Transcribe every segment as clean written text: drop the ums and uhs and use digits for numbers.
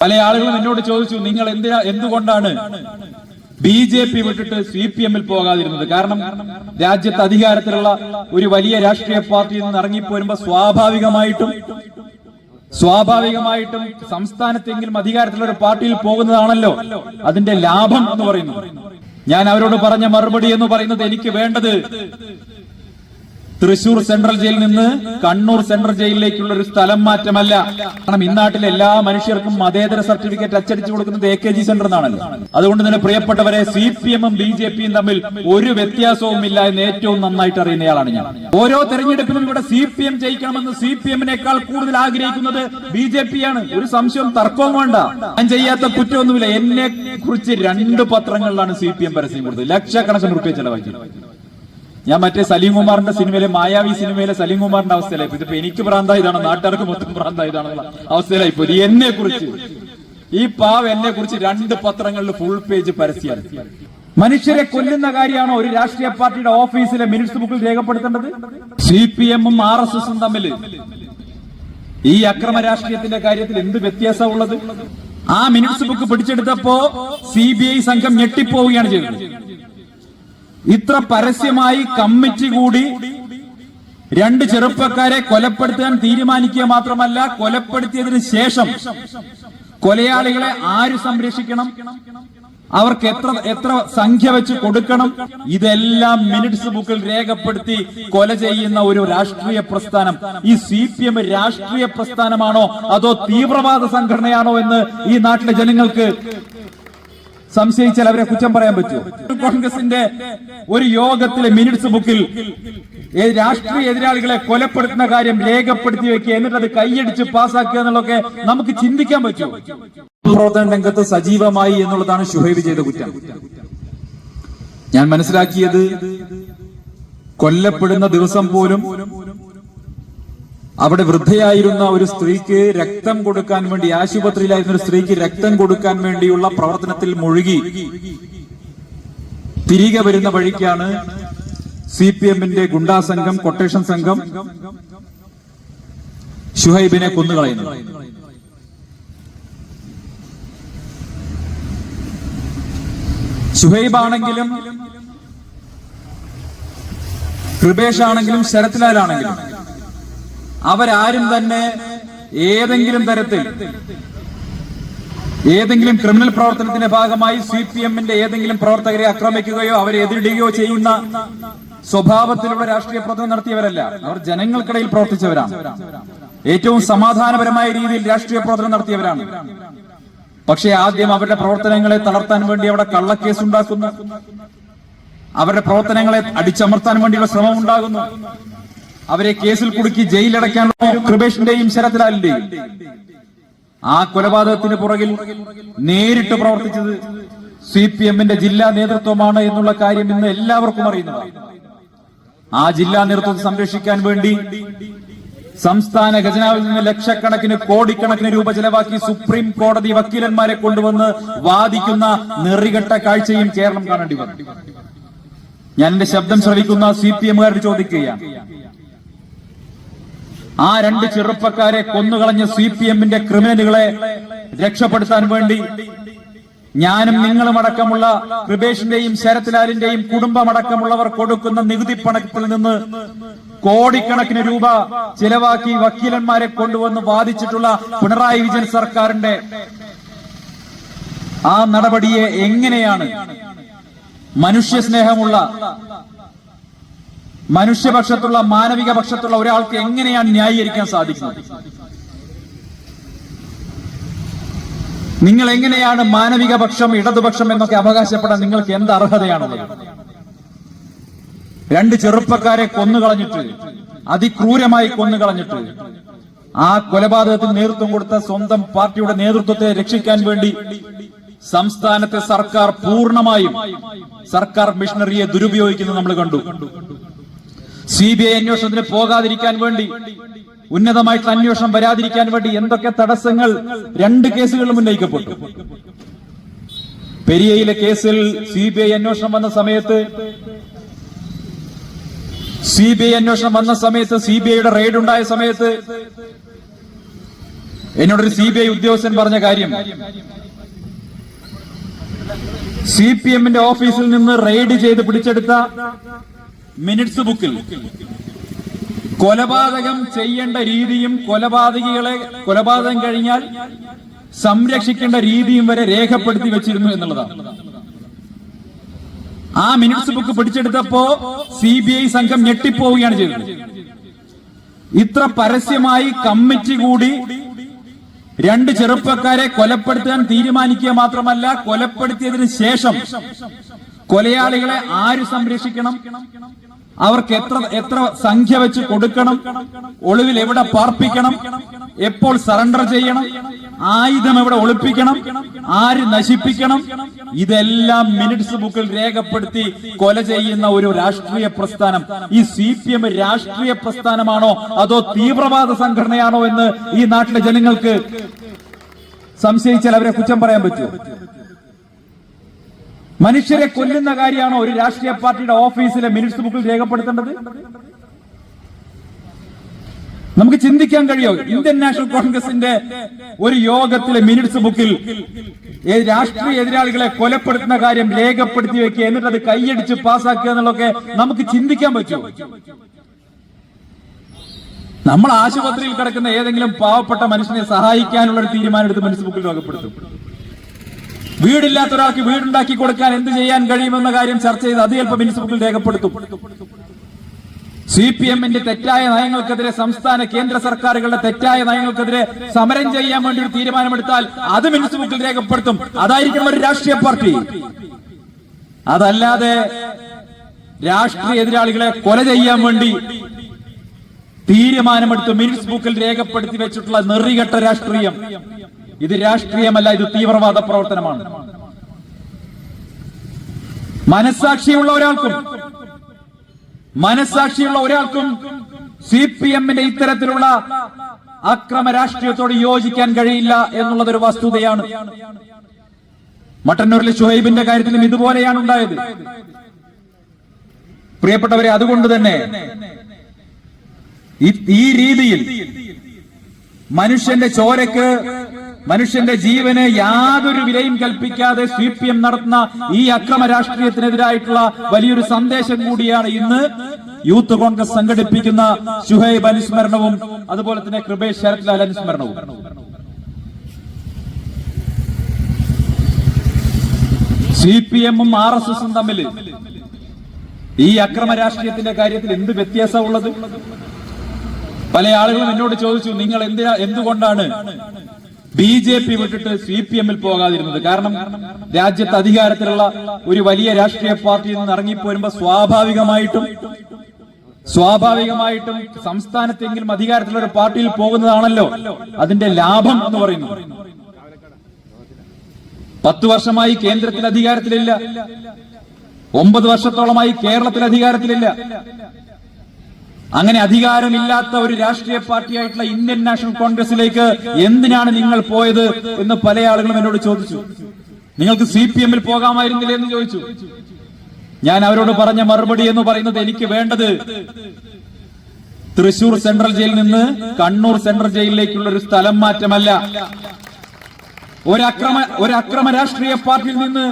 പല ആളുകളും എന്നോട് ചോദിച്ചു, നിങ്ങൾ എന്തുകൊണ്ടാണ് BJP വിട്ടിട്ട് CPM-ൽ പോകാതിരുന്നത്? കാരണം രാജ്യത്ത് അധികാരത്തിലുള്ള ഒരു വലിയ രാഷ്ട്രീയ പാർട്ടിയിൽ നിന്ന് ഇറങ്ങിപ്പോരുമ്പോ സ്വാഭാവികമായിട്ടും സംസ്ഥാനത്തെങ്കിലും അധികാരത്തിലുള്ള ഒരു പാർട്ടിയിൽ പോകുന്നതാണല്ലോ അതിന്റെ ലാഭം എന്ന് പറയുന്നത്. ഞാൻ അവരോട് പറഞ്ഞ മറുപടി എന്ന് പറയുന്നത്, എനിക്ക് വേണ്ടത് തൃശൂർ സെൻട്രൽ ജയിലിൽ നിന്ന് കണ്ണൂർ സെൻട്രൽ ജയിലിലേക്കുള്ള ഒരു സ്ഥലം മാറ്റമല്ല. കാരണം ഇന്നാട്ടിലെ എല്ലാ മനുഷ്യർക്കും മതേതര സർട്ടിഫിക്കറ്റ് അച്ചടിച്ചു കൊടുക്കുന്നത് AKG സെന്റർ എന്നാണല്ലോ. അതുകൊണ്ട് തന്നെ പ്രിയപ്പെട്ടവരെ, CPM-ഉം BJP-യും തമ്മിൽ ഒരു വ്യത്യാസവും ഇല്ല എന്ന് ഏറ്റവും നന്നായിട്ട് അറിയുന്നയാളാണ് ഞാൻ. ഓരോ തെരഞ്ഞെടുപ്പിലും ഇവിടെ CPM ജയിക്കണമെന്ന് CPM-നേക്കാൾ കൂടുതൽ ആഗ്രഹിക്കുന്നത് BJP-യാണ്. ഒരു സംശയവും തർക്കവും വേണ്ട. ഞാൻ ചെയ്യാത്ത കുറ്റമൊന്നുമില്ല. എന്നെ കുറിച്ച് 2 പത്രങ്ങളിലാണ് CPM പരസ്യം കൊടുത്തത്, ലക്ഷക്കണക്കിന് റുപ്യ ചെലവാക്കി. ഞാൻ മറ്റേ സലീം കുമാറിന്റെ സിനിമയിലെ മായാവി സിനിമയിലെ സലീം കുമാറിന്റെ അവസ്ഥയിലായി. ഇതിപ്പോ എനിക്ക് ഭ്രാന്തായതാണ്, നാട്ടുകാർക്ക് മൊത്തം ഭ്രാന്തായതാണെന്നുള്ള അവസ്ഥയിലായി പോയി. എന്നെ കുറിച്ച് എന്നെ കുറിച്ച് 2 പത്രങ്ങളിൽ ഫുൾ പേജ് പരസ്യമാണ്. മനുഷ്യരെ കൊല്ലുന്ന കാര്യമാണോ ഒരു രാഷ്ട്രീയ പാർട്ടിയുടെ ഓഫീസിലെ മിനിറ്റ്സ് ബുക്കിൽ രേഖപ്പെടുത്തേണ്ടത്? CPM-ഉം RSS-ഉം തമ്മിൽ ഈ അക്രമ രാഷ്ട്രീയത്തിന്റെ കാര്യത്തിൽ എന്ത് വ്യത്യാസമുള്ളത്? ആ മിനിറ്റ്സ് ബുക്ക് പിടിച്ചെടുത്തപ്പോ CBI സംഘം ഞെട്ടിപ്പോവുകയാണ് ചെയ്തത്. ഇത്ര പരസ്യമായി കമ്മിറ്റി കൂടി 2 ചെറുപ്പക്കാരെ കൊലപ്പെടുത്താൻ തീരുമാനിക്കുക മാത്രമല്ല, കൊലപ്പെടുത്തിയതിനു ശേഷം കൊലയാളികളെ ആര് സംരക്ഷിക്കണം, അവർക്ക് എത്ര സംഖ്യ വെച്ച് കൊടുക്കണം, ഇതെല്ലാം മിനിറ്റ്സ് ബുക്കിൽ രേഖപ്പെടുത്തി കൊല ചെയ്യുന്ന ഒരു രാഷ്ട്രീയ പ്രസ്ഥാനം. ഈ CPM രാഷ്ട്രീയ പ്രസ്ഥാനമാണോ അതോ തീവ്രവാദ സംഘടനയാണോ എന്ന് ഈ നാട്ടിലെ ജനങ്ങൾക്ക് സംശയിച്ചാൽ അവരെ കുറ്റം പറയാൻ പറ്റുമോ? കോൺഗ്രസിന്റെ ഒരു യോഗത്തിലെ മിനിറ്റ്സ് ബുക്കിൽ രാഷ്ട്രീയ എതിരാളികളെ കൊലപ്പെടുത്തുന്ന കാര്യം രേഖപ്പെടുത്തി വെക്കുക, എന്നിട്ട് അത് കൈയടിച്ച് പാസ്സാക്കുക എന്നുള്ളതൊക്കെ നമുക്ക് ചിന്തിക്കാൻ പറ്റുമോ? പ്രവർത്തന രംഗത്ത് സജീവമായി എന്നുള്ളതാണ് ഷുഹൈബ് ചെയ്ത കുറ്റം. ഞാൻ മനസ്സിലാക്കിയത്, കൊല്ലപ്പെടുന്ന ദിവസം പോലും അവിടെ വൃദ്ധയായിരുന്ന ഒരു സ്ത്രീക്ക് രക്തം കൊടുക്കാൻ വേണ്ടി, ആശുപത്രിയിലായിരുന്ന ഒരു സ്ത്രീക്ക് രക്തം കൊടുക്കാൻ വേണ്ടിയുള്ള പ്രവർത്തനത്തിൽ മുഴുകി തിരികെ വരുന്ന വഴിക്കാണ് CPM-ന്റെ ഗുണ്ടാ സംഘം, കൊട്ടേഷൻ സംഘം ഷുഹൈബിനെ കൊന്നുകളയുന്നത്. ഷുഹൈബാണെങ്കിലും കൃപേഷ് ആണെങ്കിലും ശരത്ലാലാണെങ്കിലും അവരാരും തന്നെ ഏതെങ്കിലും തരത്തിൽ ഏതെങ്കിലും ക്രിമിനൽ പ്രവർത്തനത്തിന്റെ ഭാഗമായി CPM-ന്റെ ഏതെങ്കിലും പ്രവർത്തകരെ ആക്രമിക്കുകയോ അവരെ എതിരിടുകയോ ചെയ്യുന്ന സ്വഭാവത്തിലുള്ള രാഷ്ട്രീയ പ്രവർത്തനം നടത്തിയവരല്ല. അവർ ജനങ്ങൾക്കിടയിൽ പ്രവർത്തിച്ചവരാണ്. ഏറ്റവും സമാധാനപരമായ രീതിയിൽ രാഷ്ട്രീയ പ്രവർത്തനം നടത്തിയവരാണ്. പക്ഷേ ആദ്യം അവരുടെ പ്രവർത്തനങ്ങളെ തളർത്താൻ വേണ്ടി അവിടെ കള്ളക്കേസ് ഉണ്ടാക്കുന്നു, അവരുടെ പ്രവർത്തനങ്ങളെ അടിച്ചമർത്താൻ വേണ്ടിയുള്ള ശ്രമം ഉണ്ടാകുന്നു, അവരെ കേസിൽ കുടുക്കി ജയിലടയ്ക്കാനുള്ള കൃപേഷിന്റെയും ശരത്ലാലിന്റെയും ആ കൊലപാതകത്തിന് പുറകിൽ നേരിട്ട് പ്രവർത്തിച്ചത് CPM-ന്റെ ജില്ലാ നേതൃത്വമാണ് എന്നുള്ള കാര്യം ഇന്ന് എല്ലാവർക്കും അറിയുന്നതാണ്. ആ ജില്ലാ നേതൃത്വത്തെ സംരക്ഷിക്കാൻ വേണ്ടി സംസ്ഥാന ഖജനാവിൽ നിന്ന് ലക്ഷക്കണക്കിന് കോടിക്കണക്കിന് രൂപ ചെലവാക്കി സുപ്രീം കോടതി വക്കീലന്മാരെ കൊണ്ടുവന്ന് വാദിക്കുന്ന നെറികെട്ട കാഴ്ചയും കേരളം കാണേണ്ടി വന്നു. ഞാൻ എന്റെ ശബ്ദം ശ്രവിക്കുന്ന CPM-കാരോട് ചോദിക്കുകയാണ്, ആ 2 ചെറുപ്പക്കാരെ കൊന്നുകളഞ്ഞ CPM-ന്റെ ക്രിമിനലുകളെ രക്ഷപ്പെടുത്താൻ വേണ്ടി ഞാനും നിങ്ങളും അടക്കമുള്ള കൃപേഷിന്റെയും ശരത്ലാലിന്റെയും കുടുംബമടക്കമുള്ളവർ കൊടുക്കുന്ന നികുതി പണത്തിൽ നിന്ന് കോടിക്കണക്കിന് രൂപ ചിലവാക്കി വക്കീലന്മാരെ കൊണ്ടുവന്ന് വാദിച്ചിട്ടുള്ള പിണറായി വിജയൻ സർക്കാരിന്റെ ആ നടപടിയെ എങ്ങനെയാണ് മനുഷ്യസ്നേഹമുള്ള, മനുഷ്യപക്ഷത്തുള്ള, മാനവിക പക്ഷത്തുള്ള ഒരാൾക്ക് എങ്ങനെയാണ് ന്യായീകരിക്കാൻ സാധിക്കുന്നത്? നിങ്ങൾ എങ്ങനെയാണ് മാനവിക പക്ഷം, ഇടതുപക്ഷം എന്നൊക്കെ അവകാശപ്പെടാൻ നിങ്ങൾക്ക് എന്ത് അർഹതയാണുള്ളത്? 2 ചെറുപ്പക്കാരെ കൊന്നുകളഞ്ഞിട്ട്, അതിക്രൂരമായി കൊന്നുകളഞ്ഞിട്ട്, ആ കൊലപാതകത്തിന് നേതൃത്വം കൊടുത്ത സ്വന്തം പാർട്ടിയുടെ നേതൃത്വത്തെ രക്ഷിക്കാൻ വേണ്ടി സംസ്ഥാനത്തെ സർക്കാർ പൂർണ്ണമായും സർക്കാർ മിഷനറിയെ ദുരുപയോഗിക്കുന്നത് നമ്മൾ കണ്ടു. CBI അന്വേഷണത്തിന് പോകാതിരിക്കാൻ വേണ്ടി, ഉന്നതമായിട്ടുള്ള അന്വേഷണം വരാതിരിക്കാൻ വേണ്ടി എന്തൊക്കെ തടസ്സങ്ങൾ 2 കേസുകളിലും ഉന്നയിക്കപ്പെട്ടു. പെരിയയിലെ കേസിൽ CBI അന്വേഷണം വന്ന സമയത്ത് CBIയുടെ റെയ്ഡ് ഉണ്ടായ സമയത്ത് എന്നോടൊരു CBI ഉദ്യോഗസ്ഥൻ പറഞ്ഞ കാര്യം, CPM-ന്റെ ഓഫീസിൽ നിന്ന് റെയ്ഡ് ചെയ്ത് പിടിച്ചെടുത്ത മിനിറ്റ്സ് ബുക്കിൽ കൊലപാതകം ചെയ്യേണ്ട രീതിയും കൊലപാതകം കഴിഞ്ഞാൽ സംരക്ഷിക്കേണ്ട രീതിയും വരെ രേഖപ്പെടുത്തി വെച്ചിരുന്നു എന്നുള്ളതാണ്. ആ മിനിറ്റ്സ് ബുക്ക് പിടിച്ചെടുത്തപ്പോ CBI സംഘം ഞെട്ടിപ്പോവുകയാണ് ചെയ്തത്. ഇത്ര പരസ്യമായി കമ്മിറ്റി കൂടി 2 ചെറുപ്പക്കാരെ കൊലപ്പെടുത്താൻ തീരുമാനിക്കുക മാത്രമല്ല, കൊലപ്പെടുത്തിയതിനു ശേഷം കൊലയാളികളെ ആര് സംരക്ഷിക്കണം, അവർക്ക് എത്ര സംഖ്യ വെച്ച് കൊടുക്കണം, ഒളിവിൽ എവിടെ പാർപ്പിക്കണം, എപ്പോൾ സറണ്ടർ ചെയ്യണം, ആയുധം എവിടെ ഒളിപ്പിക്കണം, ആര് നശിപ്പിക്കണം, ഇതെല്ലാം മിനിറ്റ്സ് ബുക്കിൽ രേഖപ്പെടുത്തി കൊല ചെയ്യുന്ന ഒരു രാഷ്ട്രീയ പ്രസ്ഥാനം. ഈ CPM രാഷ്ട്രീയ പ്രസ്ഥാനമാണോ അതോ തീവ്രവാദ സംഘടനയാണോ എന്ന് ഈ നാട്ടിലെ ജനങ്ങൾക്ക് സംശയിച്ചാൽ അവരെ കുറ്റം പറയാൻ പറ്റുമോ? മനുഷ്യരെ കൊല്ലുന്ന കാര്യമാണോ ഒരു രാഷ്ട്രീയ പാർട്ടിയുടെ ഓഫീസിലെ മിനിറ്റ്സ് ബുക്കിൽ രേഖപ്പെടുത്തേണ്ടത്? നമുക്ക് ചിന്തിക്കാൻ കഴിയോ? ഇന്ത്യൻ നാഷണൽ കോൺഗ്രസിന്റെ ഒരു യോഗത്തിലെ മിനിറ്റ്സ് ബുക്കിൽ രാഷ്ട്രീയ എതിരാളികളെ കൊലപ്പെടുത്തുന്ന കാര്യം രേഖപ്പെടുത്തി വെക്കുക, എന്നിട്ട് അത് കൈയടിച്ച് പാസ്സാക്കുക എന്നുള്ളതൊക്കെ നമുക്ക് ചിന്തിക്കാൻ പറ്റുമോ? നമ്മൾ ആശുപത്രിയിൽ കിടക്കുന്ന ഏതെങ്കിലും പാവപ്പെട്ട മനുഷ്യനെ സഹായിക്കാനുള്ള ഒരു തീരുമാനം എടുത്ത് മിനിറ്റ്സ് ബുക്കിൽ രേഖപ്പെടുത്തും. വീടില്ലാത്ത ഒരാൾക്ക് വീടുണ്ടാക്കി കൊടുക്കാൻ എന്ത് ചെയ്യാൻ കഴിയുമെന്ന കാര്യം ചർച്ച ചെയ്ത് അത് ചിലപ്പോൾ മിനിറ്റ്സ് ബുക്കിൽ രേഖപ്പെടുത്തും. CPM-ന്റെ തെറ്റായ നയങ്ങൾക്കെതിരെ, സംസ്ഥാന കേന്ദ്ര സർക്കാരുകളുടെ തെറ്റായ നയങ്ങൾക്കെതിരെ സമരം ചെയ്യാൻ വേണ്ടി ഒരു തീരുമാനമെടുത്താൽ അത് മിനിറ്റ്സ് ബുക്കിൽ രേഖപ്പെടുത്തും. അതായിരിക്കണം ഒരു രാഷ്ട്രീയ പാർട്ടി. അതല്ലാതെ രാഷ്ട്രീയ എതിരാളികളെ കൊല ചെയ്യാൻ വേണ്ടി തീരുമാനമെടുത്ത് മിനിറ്റ്സ് ബുക്കിൽ രേഖപ്പെടുത്തി വെച്ചിട്ടുള്ള നെറികെട്ട രാഷ്ട്രീയം, ഇത് രാഷ്ട്രീയമല്ല, ഇത് തീവ്രവാദ പ്രവർത്തനമാണ്. മനസ്സാക്ഷിയുള്ള ഒരാൾക്കും CPM-ന്റെ ഇത്തരത്തിലുള്ള അക്രമ രാഷ്ട്രീയത്തോട് യോജിക്കാൻ കഴിയില്ല എന്നുള്ളതൊരു വസ്തുതയാണ്. മട്ടന്നൂരിലെ ഷുഹൈബിന്റെ കാര്യത്തിലും ഇതുപോലെയാണ് ഉണ്ടായത്. പ്രിയപ്പെട്ടവരെ, അതുകൊണ്ട് തന്നെ ഈ രീതിയിൽ മനുഷ്യന്റെ ചോരക്ക്, മനുഷ്യന്റെ ജീവന് യാതൊരു വിലയും കൽപ്പിക്കാതെ CPM നടത്തുന്ന ഈ അക്രമ രാഷ്ട്രീയത്തിനെതിരായിട്ടുള്ള വലിയൊരു സന്ദേശം കൂടിയാണ് ഇന്ന് യൂത്ത് കോൺഗ്രസ് സംഘടിപ്പിക്കുന്ന ഷുഹൈബ് അനുസ്മരണവും അതുപോലെ തന്നെ കൃപേഷ് ശരത്ലാൽ അനുസ്മരണവും. CPM-ഉം RSS-ഉം തമ്മിൽ ഈ അക്രമ രാഷ്ട്രീയത്തിന്റെ കാര്യത്തിൽ എന്ത് വ്യത്യാസമുള്ളത്? പല ആളുകളും എന്നോട് ചോദിച്ചു, നിങ്ങൾ എന്തുകൊണ്ടാണ് BJP വിട്ടിട്ട് CPM-ൽ പോകാതിരുന്നത്? കാരണം രാജ്യത്ത് അധികാരത്തിലുള്ള ഒരു വലിയ രാഷ്ട്രീയ പാർട്ടിയിൽ നിന്ന് ഇറങ്ങിപ്പോരുമ്പോ സ്വാഭാവികമായിട്ടും സംസ്ഥാനത്തെങ്കിലും അധികാരത്തിലുള്ള ഒരു പാർട്ടിയിൽ പോകുന്നതാണല്ലോ അതിന്റെ ലാഭം എന്ന് പറയുന്നത്. 10 വർഷമായി കേന്ദ്രത്തിൽ അധികാരത്തിലില്ല, 9 വർഷത്തോളമായി കേരളത്തിൽ അധികാരത്തിലില്ല. അങ്ങനെ അധികാരമില്ലാത്ത ഒരു രാഷ്ട്രീയ പാർട്ടിയായിട്ടുള്ള ഇന്ത്യൻ നാഷണൽ കോൺഗ്രസിലേക്ക് എന്തിനാണ് നിങ്ങൾ പോയത് എന്ന് പല ആളുകളും എന്നോട് ചോദിച്ചു. നിങ്ങൾക്ക് CPM-ൽ പോകാമായിരുന്നില്ലേ എന്ന് ചോദിച്ചു. ഞാൻ അവരോട് പറഞ്ഞ മറുപടി എന്ന് പറയുന്നത്, എനിക്ക് വേണ്ടത് തൃശൂർ സെൻട്രൽ ജയിലിൽ നിന്ന് കണ്ണൂർ സെൻട്രൽ ജയിലിലേക്കുള്ള ഒരു സ്ഥലം മാറ്റമല്ല. ഒരക്രമ രാഷ്ട്രീയ പാർട്ടിയിൽ നിന്ന്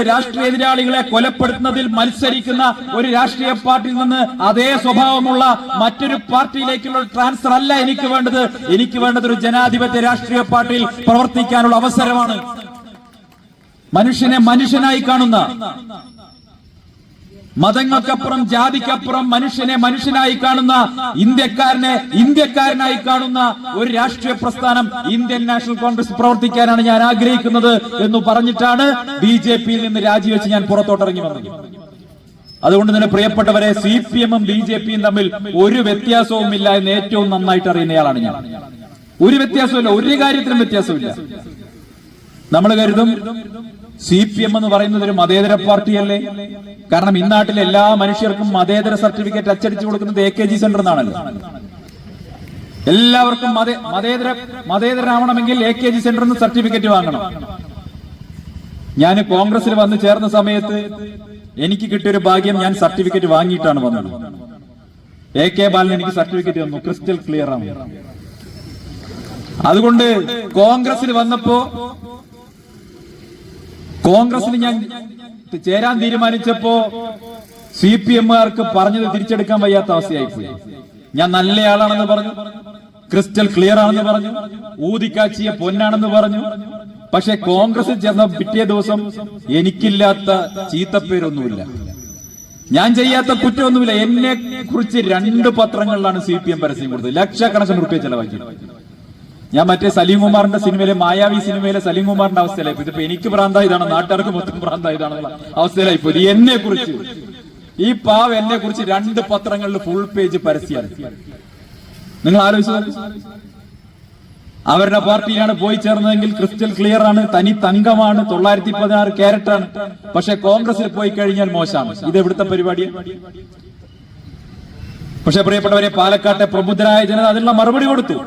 രാഷ്ട്രീയ എതിരാളികളെ കൊലപ്പെടുത്തുന്നതിൽ മത്സരിക്കുന്ന ഒരു രാഷ്ട്രീയ പാർട്ടിയിൽ നിന്ന് അതേ സ്വഭാവമുള്ള മറ്റൊരു പാർട്ടിയിലേക്കുള്ള ട്രാൻസ്ഫർ അല്ല എനിക്ക് വേണ്ടത്. എനിക്ക് വേണ്ടത് ഒരു ജനാധിപത്യ രാഷ്ട്രീയ പാർട്ടിയിൽ പ്രവർത്തിക്കാനുള്ള അവസരമാണ്. മനുഷ്യനെ മനുഷ്യനായി കാണുന്ന, മതങ്ങൾക്കപ്പുറം ജാതിക്കപ്പുറം മനുഷ്യനെ മനുഷ്യനായി കാണുന്ന, ഇന്ത്യക്കാരനായി കാണുന്ന ഒരു രാഷ്ട്രീയ പ്രസ്ഥാനം ഇന്ത്യൻ നാഷണൽ കോൺഗ്രസ് പ്രവർത്തിക്കാനാണ് ഞാൻ ആഗ്രഹിക്കുന്നത് എന്ന് പറഞ്ഞിട്ടാണ് BJP-യിൽ നിന്ന് രാജിവെച്ച് ഞാൻ പുറത്തോട്ടിറങ്ങി വന്നത്. അതുകൊണ്ട് തന്നെ പ്രിയപ്പെട്ടവരെ, CPM-ഉം BJP-യും തമ്മിൽ ഒരു വ്യത്യാസവുമില്ല എന്ന് ഏറ്റവും നന്നായിട്ട് അറിയുന്നയാളാണ് ഞാൻ. ഒരു വ്യത്യാസമില്ല, ഒരു കാര്യത്തിലും വ്യത്യാസമില്ല. നമ്മൾ കരുതും CPM എന്ന് പറയുന്നത് ഒരു മതേതര പാർട്ടിയല്ലേ? കാരണം ഇന്നാട്ടിലെ എല്ലാ മനുഷ്യർക്കും മതേതര സർട്ടിഫിക്കറ്റ് അച്ചടിച്ചു കൊടുക്കുന്നത് AKG സെന്റർ എന്നാണല്ലോ. എല്ലാവർക്കും മതേതരാവണമെങ്കിൽ AKG സെന്ററിൽ നിന്ന് സർട്ടിഫിക്കറ്റ് വാങ്ങണം. ഞാൻ കോൺഗ്രസിൽ വന്ന് ചേർന്ന സമയത്ത് എനിക്ക് കിട്ടിയൊരു ഭാഗ്യം, ഞാൻ സർട്ടിഫിക്കറ്റ് വാങ്ങിയിട്ടാണ് വന്നത്. AK ബാലൻ എനിക്ക് സർട്ടിഫിക്കറ്റ് തന്നു, ക്രിസ്റ്റൽ ക്ലിയർ ആണ്. അതുകൊണ്ട് കോൺഗ്രസിൽ വന്നപ്പോ കോൺഗ്രസിൽ ഞാൻ ചേരാൻ തീരുമാനിച്ചപ്പോ CPM-കാർക്ക് പറഞ്ഞത് തിരിച്ചെടുക്കാൻ വയ്യാത്ത അവസ്ഥയായിപ്പോയി. ഞാൻ നല്ലയാളാണെന്ന് പറഞ്ഞു, ക്രിസ്റ്റൽ ക്ലിയർ ആണെന്ന് പറഞ്ഞു, ഊതിക്കാച്ചിയ പൊന്നാണെന്ന് പറഞ്ഞു. പക്ഷെ കോൺഗ്രസിൽ ചേർന്ന പിറ്റേ ദിവസം എനിക്കില്ലാത്ത ചീത്തപ്പേരൊന്നുമില്ല, ഞാൻ ചെയ്യാത്ത കുറ്റമൊന്നുമില്ല. എന്നെ കുറിച്ച് 2 പത്രങ്ങളിലാണ് CPM പരസ്യം കൊടുത്തത്, ലക്ഷക്കണക്കിന് റുപ്യ ചെലവാക്കി. ഞാൻ മറ്റേ സലീം കുമാറിന്റെ സിനിമയിലെ മായാവി സിനിമയിലെ സലീം കുമാറിന്റെ അവസ്ഥയിലായി. ഇതിപ്പോ എനിക്ക് ഭ്രാന്തായതാണ്, നാട്ടുകാർക്ക് മൊത്തം ഭ്രാന്തായതാണെന്നുള്ള അവസ്ഥയിലായി പോയി. എന്നെ കുറിച്ച് ഈ പാവ എന്നെ കുറിച്ച് 2 പത്രങ്ങളിൽ ഫുൾ പേജ് പരസ്യമാണ്. നിങ്ങൾ ആലോചിച്ചു, അവരുടെ പാർട്ടിയിലാണ് പോയി ചേർന്നതെങ്കിൽ ക്രിസ്റ്റൽ ക്ലിയർ ആണ്, തനി തങ്കമാണ്, 916 ക്യാരറ്റാണ്. പക്ഷെ കോൺഗ്രസിൽ പോയി കഴിഞ്ഞാൽ മോശമാണ്. ഇത് എവിടുത്തെ പരിപാടി? പക്ഷെ പ്രിയപ്പെട്ടവരെ, പാലക്കാട്ടെ പ്രബുദ്ധരായ ജനത അതിനുള്ള മറുപടി കൊടുത്തു.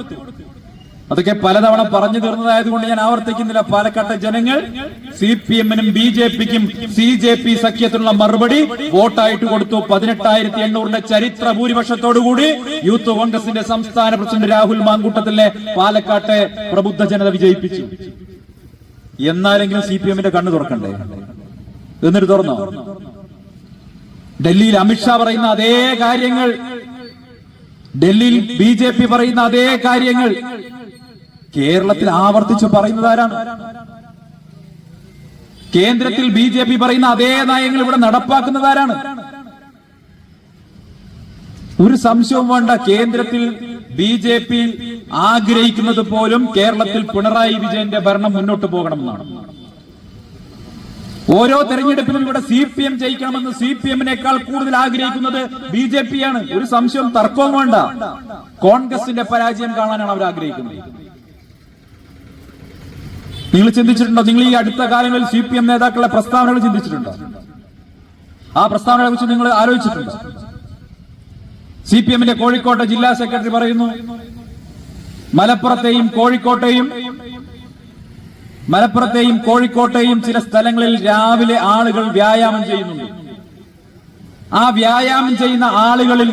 അതൊക്കെ പലതവണ പറഞ്ഞു തീർന്നതായതുകൊണ്ട് ഞാൻ ആവർത്തിക്കുന്നില്ല. പാലക്കാട്ടെ ജനങ്ങൾ CPM-നും BJP-ക്കും CJP സഖ്യത്തിനുള്ള മറുപടി വോട്ടായിട്ട് കൊടുത്തു. 18,800 ചരിത്ര ഭൂരിപക്ഷത്തോടുകൂടി യൂത്ത് കോൺഗ്രസിന്റെ സംസ്ഥാന പ്രസിഡന്റ് രാഹുൽ മാങ്കൂട്ടത്തിലെ പാലക്കാട്ടെ പ്രബുദ്ധ ജനത വിജയിപ്പിച്ചു. എന്നാലെങ്കിലും CPM-ന്റെ കണ്ണു തുറക്കണ്ടേ? എന്നിട്ട് തുറന്നോ? ഡൽഹിയിൽ അമിത്ഷാ പറയുന്ന അതേ കാര്യങ്ങൾ, ഡൽഹിയിൽ BJP പറയുന്ന അതേ കാര്യങ്ങൾ കേരളത്തിൽ ആവർത്തിച്ച് പറയുന്നത് ആരാണ്? കേന്ദ്രത്തിൽ BJP പറയുന്ന അതേ നയങ്ങൾ ഇവിടെ നടപ്പാക്കുന്നത് ആരാണ്? ഒരു സംശയവും വേണ്ട. കേന്ദ്രത്തിൽ BJP ആഗ്രഹിക്കുന്നത് പോലും കേരളത്തിൽ പിണറായി വിജയന്റെ ഭരണം മുന്നോട്ട് പോകണമെന്നാണ്. ഓരോ തെരഞ്ഞെടുപ്പിലും ഇവിടെ CPM ജയിക്കണമെന്ന് CPM-നേക്കാൾ കൂടുതൽ ആഗ്രഹിക്കുന്നത് BJP-യാണ്. ഒരു സംശയവും തർക്കവും വേണ്ട. കോൺഗ്രസിന്റെ പരാജയം കാണാനാണ് അവർ ആഗ്രഹിക്കുന്നത്. നിങ്ങൾ ചിന്തിച്ചിട്ടുണ്ടോ? നിങ്ങൾ ഈ അടുത്ത കാലങ്ങളിൽ CPM നേതാക്കളുടെ പ്രസ്താവനകൾ ചിന്തിച്ചിട്ടുണ്ടോ? ആ പ്രസ്താവനകളെ കുറിച്ച് നിങ്ങൾ ആലോചിച്ചിട്ടുണ്ടോ? CPM-ന്റെ കോഴിക്കോട്ടെ ജില്ലാ സെക്രട്ടറി പറയുന്നു, മലപ്പുറത്തെയും കോഴിക്കോട്ടെയും ചില സ്ഥലങ്ങളിൽ രാവിലെ ആളുകൾ വ്യായാമം ചെയ്യുന്നുണ്ട്. ആ വ്യായാമം ചെയ്യുന്ന ആളുകളിൽ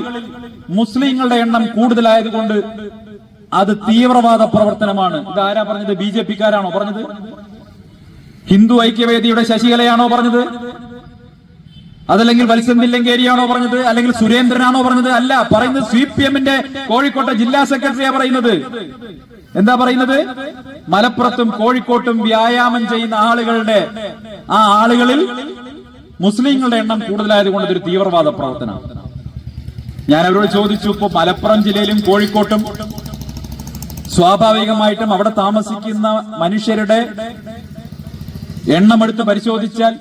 മുസ്ലിങ്ങളുടെ എണ്ണം കൂടുതലായതുകൊണ്ട് അത് തീവ്രവാദ പ്രവർത്തനമാണ്. ഇതാരാ പറഞ്ഞത്? BJP-കാരാണോ പറഞ്ഞത്? ഹിന്ദു ഐക്യവേദിയുടെ ശശികലയാണോ പറഞ്ഞത്? അതല്ലെങ്കിൽ വത്സൻ തില്ലങ്കേരിയാണോ പറഞ്ഞത്? അല്ലെങ്കിൽ സുരേന്ദ്രനാണോ പറഞ്ഞത്? അല്ല, പറയുന്നത് CPM-ന്റെ കോഴിക്കോട്ടെ ജില്ലാ സെക്രട്ടറിയാ പറയുന്നത്. എന്താ പറയുന്നത്? മലപ്പുറത്തും കോഴിക്കോട്ടും വ്യായാമം ചെയ്യുന്ന ആ ആളുകളിൽ മുസ്ലിങ്ങളുടെ എണ്ണം കൂടുതലായതുകൊണ്ട് ഇതൊരു തീവ്രവാദ പ്രവർത്തനമാണ്. ഞാൻ അവരോട് ചോദിച്ചു, ഇപ്പൊ മലപ്പുറം ജില്ലയിലും കോഴിക്കോട്ടും സ്വാഭാവികമായിട്ടും അവിടെ താമസിക്കുന്ന മനുഷ്യരുടെ എണ്ണമെടുത്ത് പരിശോധിച്ചാൽ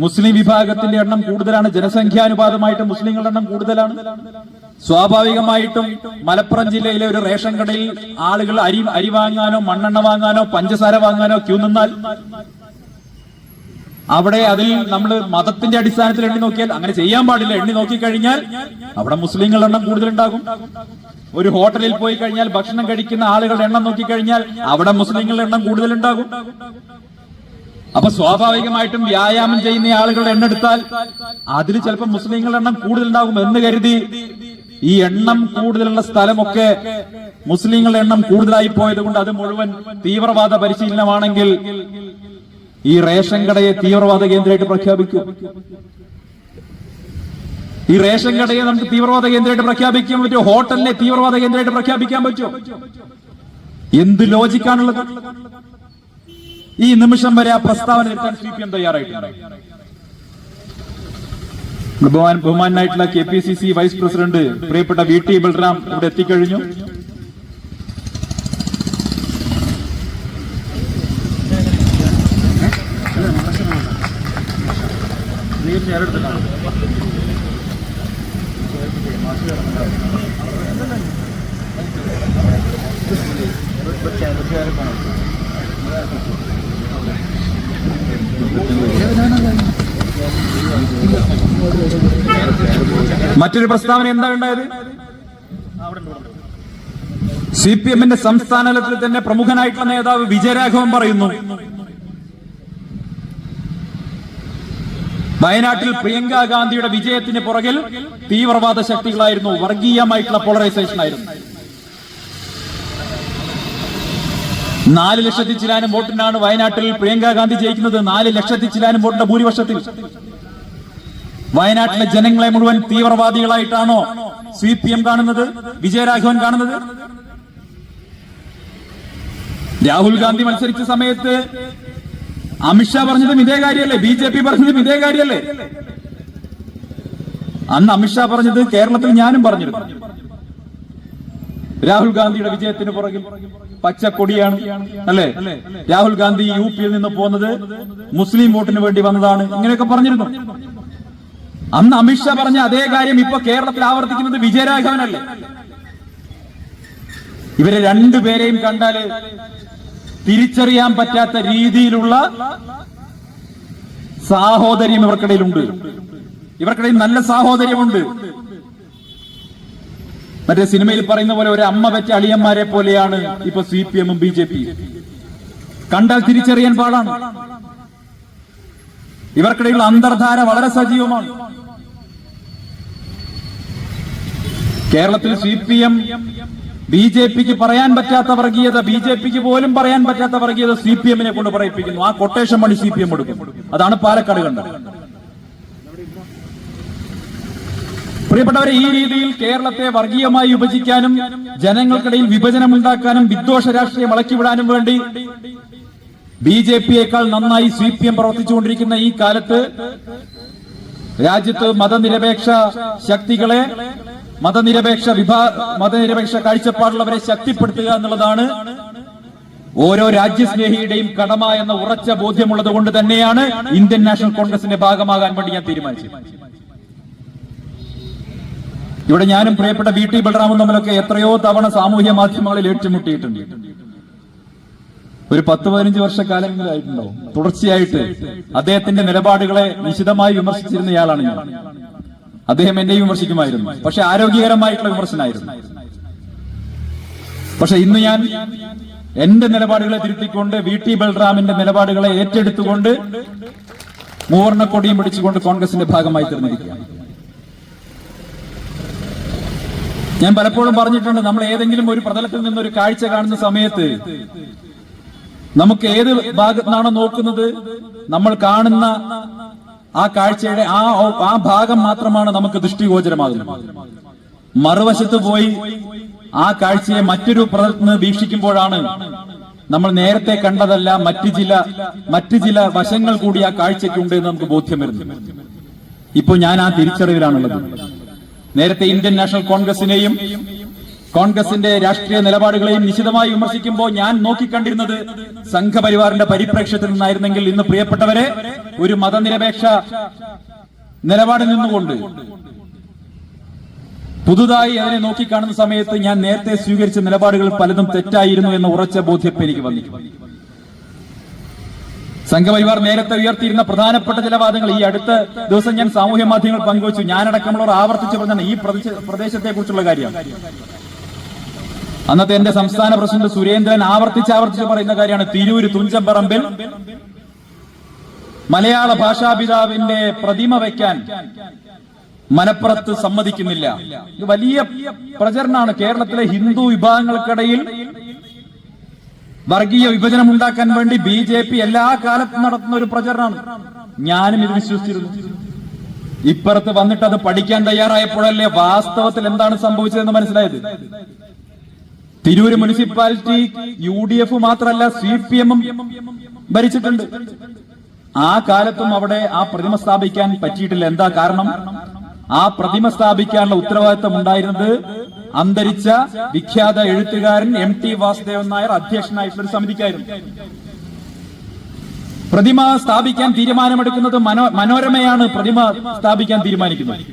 മുസ്ലിം വിഭാഗത്തിന്റെ എണ്ണം കൂടുതലാണ്. ജനസംഖ്യാനുപാതമായിട്ട് മുസ്ലിങ്ങളുടെ എണ്ണം കൂടുതലാണ്. സ്വാഭാവികമായിട്ടും മലപ്പുറം ജില്ലയിലെ ഒരു റേഷൻ കടയിൽ ആളുകൾ അരി വാങ്ങാനോ മണ്ണെണ്ണ വാങ്ങാനോ പഞ്ചസാര വാങ്ങാനോ ക്യൂ നിന്നാൽ അവിടെ അതിൽ നമ്മൾ മതത്തിന്റെ അടിസ്ഥാനത്തിൽ എണ്ണി നോക്കിയാൽ അങ്ങനെ ചെയ്യാൻ പാടില്ല. എണ്ണി നോക്കിക്കഴിഞ്ഞാൽ അവിടെ മുസ്ലിങ്ങളുടെ എണ്ണം കൂടുതലുണ്ടാകും. ഒരു ഹോട്ടലിൽ പോയി കഴിഞ്ഞാൽ ഭക്ഷണം കഴിക്കുന്ന ആളുകളുടെ എണ്ണം നോക്കിക്കഴിഞ്ഞാൽ അവിടെ മുസ്ലിങ്ങളുടെ എണ്ണം കൂടുതലുണ്ടാകും. അപ്പൊ സ്വാഭാവികമായിട്ടും വ്യായാമം ചെയ്യുന്ന ആളുകളുടെ എണ്ണം എടുത്താൽ അതിൽ ചിലപ്പോൾ മുസ്ലിങ്ങളുടെ എണ്ണം കൂടുതലുണ്ടാകും എന്ന് കരുതി ഈ എണ്ണം കൂടുതലുള്ള സ്ഥലമൊക്കെ മുസ്ലിങ്ങളുടെ എണ്ണം കൂടുതലായി പോയത് കൊണ്ട് അത് മുഴുവൻ തീവ്രവാദ പരിശീലനമാണെങ്കിൽ ഈ റേഷൻ കടയെ തീവ്രവാദ കേന്ദ്രമായിട്ട് പ്രഖ്യാപിക്കും. ഈ റേഷൻ കടയെ നമുക്ക് തീവ്രവാദ കേന്ദ്രമായിട്ട് പ്രഖ്യാപിക്കാൻ പറ്റുമോ? ഹോട്ടലിനെ തീവ്രവാദ കേന്ദ്രമായിട്ട് പ്രഖ്യാപിക്കാൻ പറ്റുമോ? എന്ത് ലോജിക്കാണുള്ളത്? ഈ നിമിഷം വരെ ആ പ്രസ്താവന എടുക്കാൻ CPM തയ്യാറായിട്ടുണ്ട്. ബഹുമാനായിട്ടുള്ള KPCC വൈസ് പ്രസിഡന്റ് പ്രിയപ്പെട്ട VT ബൽറാം ഇവിടെ എത്തിക്കഴിഞ്ഞു. മറ്റൊരു പ്രസ്താവന എന്താ ഉണ്ടായത്? CPM-ന്റെ സംസ്ഥാന തലത്തിൽ തന്നെ പ്രമുഖനായിട്ടുള്ള നേതാവ് വിജയരാഘവൻ പറയുന്നു, വയനാട്ടിൽ പ്രിയങ്ക ഗാന്ധിയുടെ വിജയത്തിന് പുറകിൽ തീവ്രവാദ ശക്തികളായിരുന്നു, വർഗീയമായിട്ടുള്ള പോളറൈസേഷൻ ആയിരുന്നു. 4 ലക്ഷത്തിൽ ചിലാനും വോട്ടിനാണ് വയനാട്ടിൽ പ്രിയങ്ക ഗാന്ധി ജയിക്കുന്നത്. 4 ലക്ഷത്തിൽ ചിലാനും വോട്ടിന്റെ ഭൂരിപക്ഷത്തിൽ. വയനാട്ടിലെ ജനങ്ങളെ മുഴുവൻ തീവ്രവാദികളായിട്ടാണോ CPM കാണുന്നത്, വിജയരാഘവൻ കാണുന്നത്? രാഹുൽ ഗാന്ധി മത്സരിച്ച സമയത്ത് അമിത്ഷാ പറഞ്ഞതും ഇതേ കാര്യമല്ലേ, BJP പറഞ്ഞതും ഇതേ കാര്യമല്ലേ? അന്ന് അമിത്ഷാ പറഞ്ഞത് കേരളത്തിൽ ഞാനും പറഞ്ഞിരുന്നു. രാഹുൽ ഗാന്ധിയുടെ വിജയത്തിന് പുറകിൽ പച്ചക്കൊടിയാണ് അല്ലെ, രാഹുൽ ഗാന്ധി UP യിൽ നിന്ന് പോകുന്നത് മുസ്ലിം വോട്ടിന് വേണ്ടി വന്നതാണ്, ഇങ്ങനെയൊക്കെ പറഞ്ഞിരുന്നു. അന്ന് അമിത്ഷാ പറഞ്ഞ അതേ കാര്യം ഇപ്പൊ കേരളത്തിൽ ആവർത്തിക്കുന്നത് വിജയരാഘവനല്ലേ? ഇവരെ രണ്ടുപേരെയും കണ്ടാല് തിരിച്ചറിയാൻ പറ്റാത്ത രീതിയിലുള്ള സാഹോദര്യം ഇവർക്കിടയിലുണ്ട്. ഇവർക്കിടയിൽ നല്ല സാഹോദര്യമുണ്ട്. മറ്റേ സിനിമയിൽ പറയുന്ന പോലെ ഒരു അമ്മ പറ്റ അളിയന്മാരെ പോലെയാണ് ഇപ്പൊ CPM ഉം BJP. കണ്ടാൽ തിരിച്ചറിയാൻ പാടാണ്. ഇവർക്കിടയിലുള്ള അന്തർധാര വളരെ സജീവമാണ്. കേരളത്തിൽ CPM BJPക്ക് പറയാൻ പറ്റാത്ത വർഗീയത, BJPക്ക് പോലും പറയാൻ പറ്റാത്ത വർഗീയത CPM-നെ കൊണ്ട് പറയിപ്പിക്കുന്നു. ആ കൊട്ടേഷൻ പണി CPM എടുക്കും. അതാണ് പാലക്കാട് കണ്ടത്. പ്രിയപ്പെട്ടവരെ, ഈ രീതിയിൽ കേരളത്തെ വർഗീയമായി വിഭജിക്കാനും ജനങ്ങൾക്കിടയിൽ വിഭജനമുണ്ടാക്കാനും വിദ്വേഷ രാഷ്ട്രീയം ഇളക്കിവിടാനും വേണ്ടി BJPയേക്കാൾ നന്നായി CPM പ്രവർത്തിച്ചുകൊണ്ടിരിക്കുന്ന ഈ കാലത്ത് രാജ്യത്ത് മതനിരപേക്ഷ ശക്തികളെ, മതനിരപേക്ഷ കാഴ്ചപ്പാടുള്ളവരെ ശക്തിപ്പെടുത്തുക എന്നുള്ളതാണ് ഓരോ രാജ്യസ്നേഹിയുടെയും കടമ എന്ന ഉറച്ച ബോധ്യമുള്ളത് കൊണ്ട് തന്നെയാണ് ഇന്ത്യൻ നാഷണൽ കോൺഗ്രസിന്റെ ഭാഗമാകാൻ വേണ്ടി ഞാൻ തീരുമാനിച്ചത്. ഇവിടെ ഞാനും പ്രിയപ്പെട്ട VT ബൽറാമും തമ്മിലൊക്കെ എത്രയോ തവണ സാമൂഹ്യ മാധ്യമങ്ങളിൽ ഏറ്റുമുട്ടിയിട്ടുണ്ട്. ഒരു 10-15 വർഷക്കാലങ്ങളായിട്ടുണ്ടാവും തുടർച്ചയായിട്ട് അദ്ദേഹത്തിന്റെ നിലപാടുകളെ നിശിതമായി വിമർശിച്ചിരുന്നയാളാണ് ഞാൻ. അദ്ദേഹം എന്നെയും വിമർശിക്കുമായിരുന്നു, പക്ഷെ ആരോഗ്യകരമായിട്ടുള്ള വിമർശനമായിരുന്നു. പക്ഷെ ഇന്ന് ഞാൻ എന്റെ നിലപാടുകളെ തിരുത്തിക്കൊണ്ട് VT ബൽറാമിന്റെ നിലപാടുകളെ ഏറ്റെടുത്തുകൊണ്ട് മൂവർണ്ണക്കൊടിയും പിടിച്ചുകൊണ്ട് കോൺഗ്രസിന്റെ ഭാഗമായി തീർന്നിരിക്കുകയാണ്. ഞാൻ പലപ്പോഴും പറഞ്ഞിട്ടുണ്ട്, നമ്മൾ ഏതെങ്കിലും ഒരു പ്രതലത്തിൽ നിന്നൊരു കാഴ്ച കാണുന്ന സമയത്ത് നമുക്ക് ഏത് ഭാഗത്താണ് നോക്കുന്നത്, നമ്മൾ കാണുന്ന ആ കാഴ്ചയുടെ ആ ഭാഗം മാത്രമാണ് നമുക്ക് ദൃഷ്ടിഗോചരമാകുന്നത്. മറുവശത്ത് പോയി ആ കാഴ്ചയെ മറ്റൊരു പ്രതലത്തിൽ നിന്ന് വീക്ഷിക്കുമ്പോഴാണ് നമ്മൾ നേരത്തെ കണ്ടതല്ല മറ്റു ചില വശങ്ങൾ കൂടി ആ കാഴ്ചയ്ക്കുണ്ട് എന്ന് നമുക്ക് ബോധ്യം വരുന്നു. ഇപ്പൊ ഞാൻ ആ തിരിച്ചറിവിലാണുള്ളത്. നേരത്തെ ഇന്ത്യൻ നാഷണൽ കോൺഗ്രസിനെയും കോൺഗ്രസിന്റെ രാഷ്ട്രീയ നിലപാടുകളെയും നിശിതമായി വിമർശിക്കുമ്പോൾ ഞാൻ നോക്കിക്കണ്ടിരുന്നത് സംഘപരിവാറിന്റെ പരിപ്രേക്ഷ്യത്തിൽ നിന്നായിരുന്നെങ്കിൽ ഇന്ന് പ്രിയപ്പെട്ടവരെ ഒരു മതനിരപേക്ഷ നിലപാടിൽ നിന്നുകൊണ്ട് പുതുതായി അതിനെ നോക്കിക്കാണുന്ന സമയത്ത് ഞാൻ നേരത്തെ സ്വീകരിച്ച നിലപാടുകൾ പലതും തെറ്റായിരുന്നു എന്ന ഉറച്ച ബോധ്യം എനിക്ക് വന്നിട്ടുണ്ട്. സംഘപരിവാർ നേരത്തെ ഉയർത്തിയിരുന്ന പ്രധാനപ്പെട്ട ചില വാദങ്ങൾ ഈ അടുത്ത ദിവസം ഞാൻ സാമൂഹ്യ മാധ്യമങ്ങൾ പങ്കുവച്ചു. ഞാനടക്കമുള്ളവർ ആവർത്തിച്ചു പറഞ്ഞാണ് ഈ പ്രദേശത്തെ കുറിച്ചുള്ള കാര്യം. അന്നത്തെ എന്റെ സംസ്ഥാന പ്രസിഡന്റ് സുരേന്ദ്രൻ ആവർത്തിച്ച് പറയുന്ന കാര്യമാണ്, തിരൂര് തുഞ്ചംപറമ്പിൽ മലയാള ഭാഷാപിതാവിന്റെ പ്രതിമ വയ്ക്കാൻ മലപ്പുറത്ത് സമ്മതിക്കുന്നില്ല. ഇത് വലിയ പ്രചരണമാണ്. കേരളത്തിലെ ഹിന്ദു വിഭാഗങ്ങൾക്കിടയിൽ വർഗീയ വിഭജനം ഉണ്ടാക്കാൻ വേണ്ടി BJP എല്ലാ കാലത്തും നടത്തുന്ന ഒരു പ്രചരണമാണ്. ഞാനും ഇത് വിശ്വസിച്ചിരുന്നു. ഇപ്പുറത്ത് വന്നിട്ട് അത് പഠിക്കാൻ തയ്യാറായപ്പോഴല്ലേ വാസ്തവത്തിൽ എന്താണ് സംഭവിച്ചതെന്ന് മനസ്സിലായത്. തിരൂര് മുനിസിപ്പാലിറ്റി UDF മാത്രമല്ല CPM ഭരിച്ചിട്ടുണ്ട്. ആ കാലത്തും അവിടെ ആ പ്രതിമ സ്ഥാപിക്കാൻ പറ്റിയിട്ടില്ല. എന്താ കാരണം? ആ പ്രതിമ സ്ഥാപിക്കാനുള്ള ഉത്തരവാദിത്തം ഉണ്ടായിരുന്നത് അന്തരിച്ച വിഖ്യാത എഴുത്തുകാരൻ MT വാസുദേവൻ നായർ അധ്യക്ഷനായിട്ടുള്ള ഒരു സമിതിക്കായിരുന്നു. പ്രതിമ സ്ഥാപിക്കാൻ തീരുമാനമെടുക്കുന്നത് മനോരമയാണ്. പ്രതിമ സ്ഥാപിക്കാൻ തീരുമാനിക്കുന്നത്.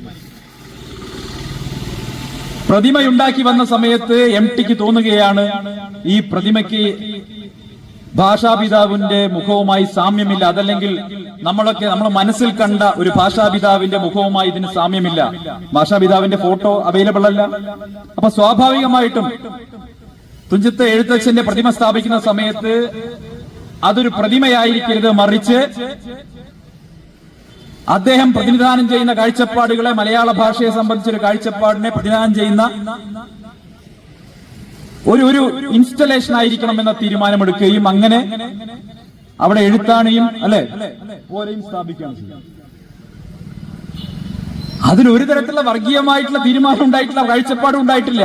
പ്രതിമയുണ്ടാക്കി വന്ന സമയത്ത് MTക്ക് തോന്നുകയാണ് ഈ പ്രതിമയ്ക്ക് ഭാഷാപിതാവിന്റെ മുഖവുമായി സാമ്യമില്ല, അതല്ലെങ്കിൽ നമ്മൾ മനസ്സിൽ കണ്ട ഒരു ഭാഷാപിതാവിന്റെ മുഖവുമായി ഇതിന് സാമ്യമില്ല. ഭാഷാപിതാവിന്റെ ഫോട്ടോ അവൈലബിൾ അല്ല. അപ്പൊ സ്വാഭാവികമായിട്ടും തുഞ്ചത്ത് എഴുത്തച്ഛന്റെ പ്രതിമ സ്ഥാപിക്കുന്ന സമയത്ത് അതൊരു പ്രതിമയായിരിക്കരുത്, മറിച്ച് അദ്ദേഹം പ്രതിനിധാനം ചെയ്യുന്ന കാഴ്ചപ്പാടുകളെ, മലയാള ഭാഷയെ സംബന്ധിച്ചൊരു കാഴ്ചപ്പാടിനെ പ്രതിനിധാനം ചെയ്യുന്ന ഒരു ഇൻസ്റ്റലേഷൻ ആയിരിക്കണം എന്ന തീരുമാനമെടുക്കുകയും അങ്ങനെ അവിടെ എഴുത്താണിയും അല്ലെ പോലെയും സ്ഥാപിക്കുകയാണ് ചെയ്യുന്നത്. അതിനൊരു തരത്തിലുള്ള വർഗീയമായിട്ടുള്ള തീരുമാനം ഉണ്ടായിട്ടില്ല, കാഴ്ചപ്പാടും ഉണ്ടായിട്ടില്ല.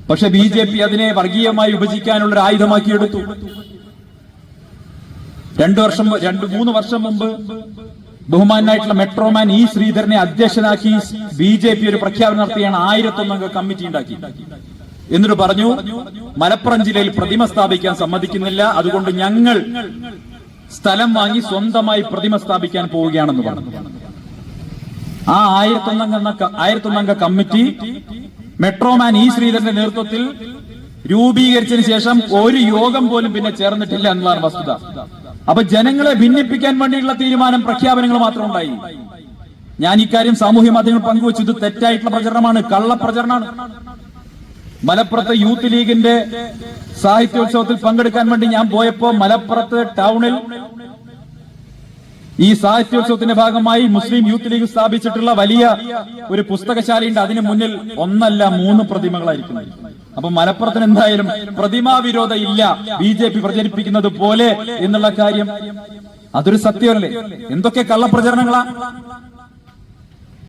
പക്ഷെ ബി.ജെ.പി. അതിനെ വർഗീയമായി വിഭജിക്കാനുള്ള ഒരു ആയുധമാക്കിയെടുത്തു. 2-3 വർഷം മുമ്പ് ബഹുമാനായിട്ടുള്ള മെട്രോമാൻ ഇ ശ്രീധരനെ അധ്യക്ഷനാക്കി ബി.ജെ.പി. ഒരു പ്രഖ്യാപനം നടത്തിയാണ് 1001 അംഗ കമ്മിറ്റി ഉണ്ടാക്കി. എന്നിട്ട് പറഞ്ഞു, മലപ്പുറം ജില്ലയിൽ പ്രതിമ സ്ഥാപിക്കാൻ സമ്മതിക്കുന്നില്ല, അതുകൊണ്ട് ഞങ്ങൾ സ്ഥലം വാങ്ങി സ്വന്തമായി പ്രതിമ സ്ഥാപിക്കാൻ പോവുകയാണെന്ന് പറഞ്ഞു. ആ 1001 അംഗ കമ്മിറ്റി മെട്രോമാൻ ഇ ശ്രീധരന്റെ നേതൃത്വത്തിൽ രൂപീകരിച്ചതിന് ശേഷം ഒരു യോഗം പോലും പിന്നെ ചേർന്നിട്ടില്ല എന്നതാണ് വസ്തുത. അപ്പൊ ജനങ്ങളെ ഭിന്നിപ്പിക്കാൻ വേണ്ടിയുള്ള തീരുമാനം, പ്രഖ്യാപനങ്ങൾ മാത്രം ഉണ്ടായി. ഞാൻ ഇക്കാര്യം സാമൂഹ്യ മാധ്യമങ്ങൾ പങ്കുവച്ചു. ഇത് തെറ്റായിട്ടുള്ള പ്രചരണമാണ്, കള്ളപ്രചരണമാണ്. മലപ്പുറത്ത് യൂത്ത് ലീഗിന്റെ സാഹിത്യോത്സവത്തിൽ പങ്കെടുക്കാൻ വേണ്ടി ഞാൻ പോയപ്പോ മലപ്പുറത്ത് ടൗണിൽ ഈ സാഹിത്യോത്സവത്തിന്റെ ഭാഗമായി മുസ്ലിം യൂത്ത് ലീഗ് സ്ഥാപിച്ചിട്ടുള്ള വലിയ ഒരു പുസ്തകശാലയുണ്ട്. അതിന് മുന്നിൽ 1 അല്ല 3 പ്രതിമകളായിരിക്കും. അപ്പൊ മലപ്പുറത്തിന് എന്തായാലും പ്രതിമാ വിരോധം ഇല്ല, ബി.ജെ.പി. പ്രചരിപ്പിക്കുന്നത് പോലെ എന്നുള്ള കാര്യം അതൊരു സത്യമല്ലേ? എന്തൊക്കെ കള്ളപ്രചരണങ്ങളാ!